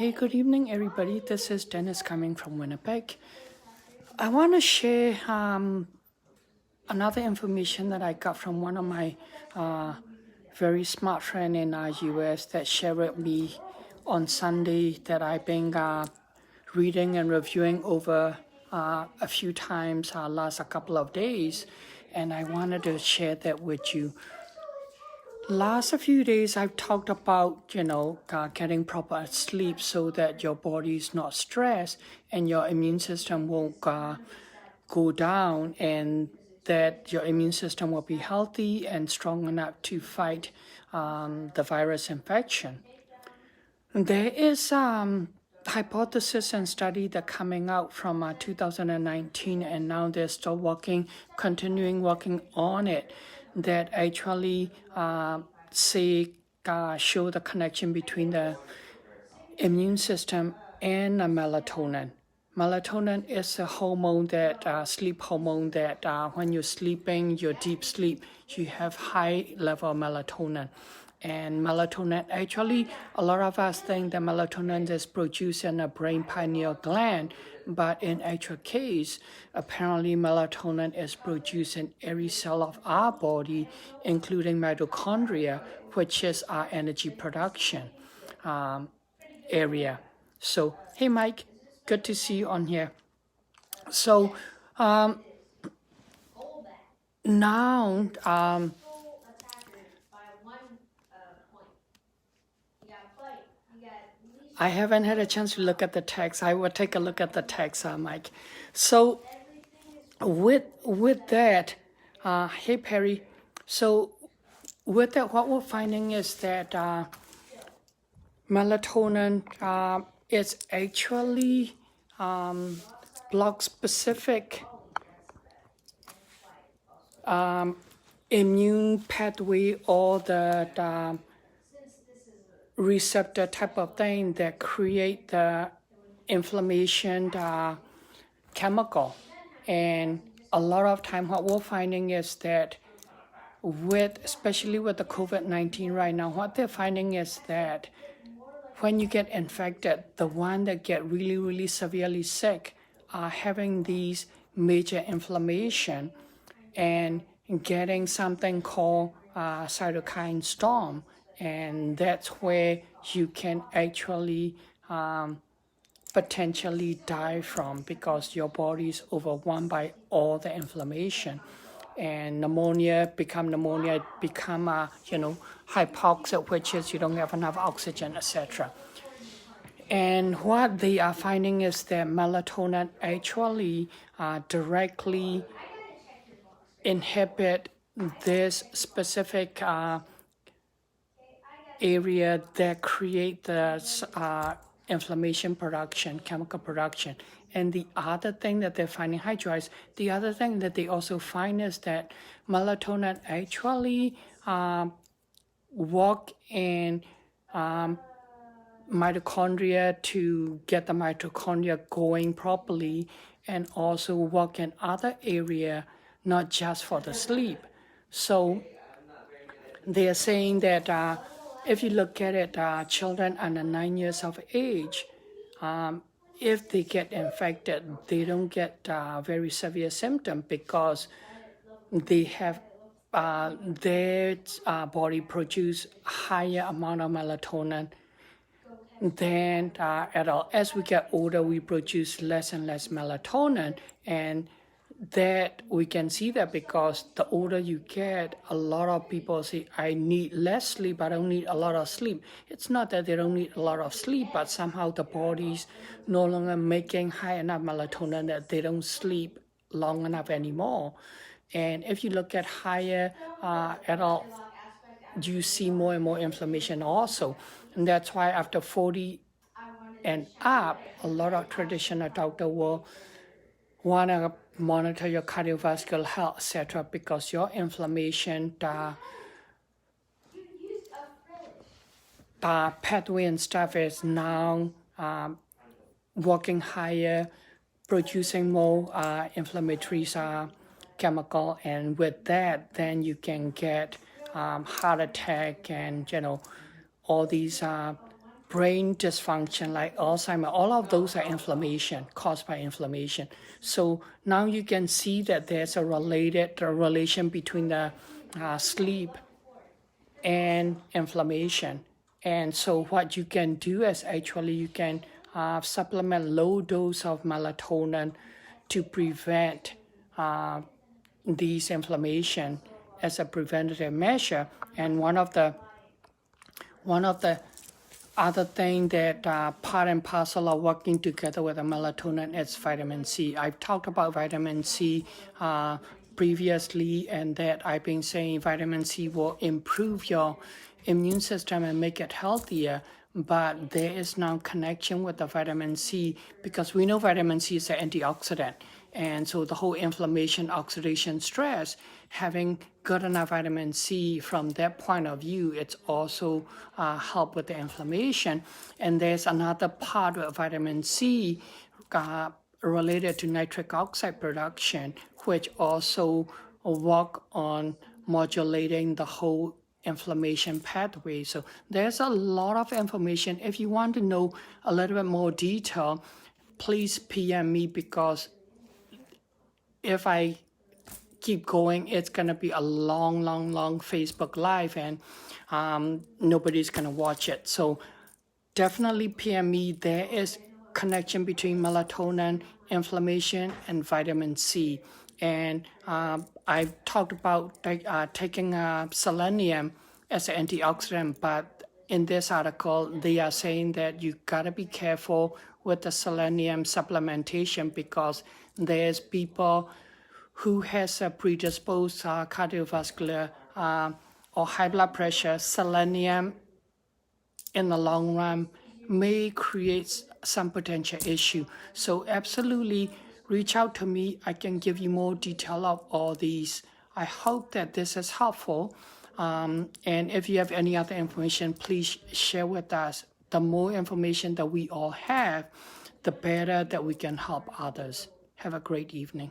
Hey, good evening, everybody. This is Dennis coming from Winnipeg. I want to share another information that I got from one of my very smart friend in US that shared with me on Sunday that I've been reading and reviewing over a few times last a couple of days, and I wanted to share that with you. Last a few days, I've talked about, getting proper sleep so that your body is not stressed and your immune system won't go down, and that your immune system will be healthy and strong enough to fight the virus infection. There is hypothesis and study that coming out from 2019, and now they're still continuing working on it, that actually show the connection between the immune system and melatonin. Melatonin is a hormone that sleep hormone that when you're sleeping, your deep sleep, you have high level of melatonin. And melatonin, actually, a lot of us think that melatonin is produced in the brain pineal gland, but in actual case, apparently melatonin is produced in every cell of our body, including mitochondria, which is our energy production area. So, hey, Mike, good to see you on here. So, now, I haven't had a chance to look at the text. I will take a look at the text, Mike. So with that, hey Perry. So with that, what we're finding is that melatonin is actually block specific immune pathway or the receptor type of thing that create the inflammation chemical. And a lot of time what we're finding is that especially with the COVID-19 right now, what they're finding is that when you get infected, the one that get really, really severely sick are having these major inflammation and getting something called cytokine storm. And that's where you can actually potentially die from, because your body is overwhelmed by all the inflammation. And pneumonia become hypoxia, which is you don't have enough oxygen, etc. And what they are finding is that melatonin actually directly inhibit this specific area that create the inflammation production, chemical production. And the other thing that they're finding, the other thing that they also find is that melatonin actually work in mitochondria to get the mitochondria going properly, and also work in other area, not just for the sleep. So they are saying that if you look at it, children under 9 years of age, if they get infected, they don't get very severe symptoms because they have their body produce higher amount of melatonin than adult. As we get older, we produce less and less melatonin, and that we can see that because the older you get, a lot of people say, I need less sleep, I don't need a lot of sleep. It's not that they don't need a lot of sleep, but somehow the body's no longer making high enough melatonin that they don't sleep long enough anymore. And if you look at higher adult, you see more and more inflammation also. And that's why after 40 and up, a lot of traditional doctors will want to monitor your cardiovascular health, etc., because your inflammation, the pathway and stuff is now working higher, producing more inflammatory chemical, and with that, then you can get heart attack and all these brain dysfunction like Alzheimer, all of those are inflammation, caused by inflammation. So now you can see that there's a relation between the sleep and inflammation. And so what you can do is actually you can supplement low dose of melatonin to prevent these inflammation as a preventative measure. And one of the other thing that part and parcel of working together with the melatonin is vitamin C. I've talked about vitamin C previously, and that I've been saying vitamin C will improve your immune system and make it healthier. But there is now connection with the vitamin C because we know vitamin C is an antioxidant. And so the whole inflammation, oxidation, stress, having good enough vitamin C from that point of view, it's also help with the inflammation. And there's another part of vitamin C related to nitric oxide production, which also work on modulating the whole inflammation pathway. So there's a lot of information. If you want to know a little bit more detail, please PM me, because if I keep going, it's going to be a long Facebook Live, and nobody's going to watch it. So definitely PM me. There is connection between melatonin, inflammation, and vitamin C. And I've talked about taking selenium as an antioxidant, but in this article, they are saying that you got to be careful with the selenium supplementation, because there's people who has a predisposed cardiovascular or high blood pressure. Selenium in the long run may create some potential issue. So absolutely reach out to me. I can give you more detail of all these. I hope that this is helpful. And if you have any other information, please share with us. The more information that we all have, the better that we can help others. Have a great evening.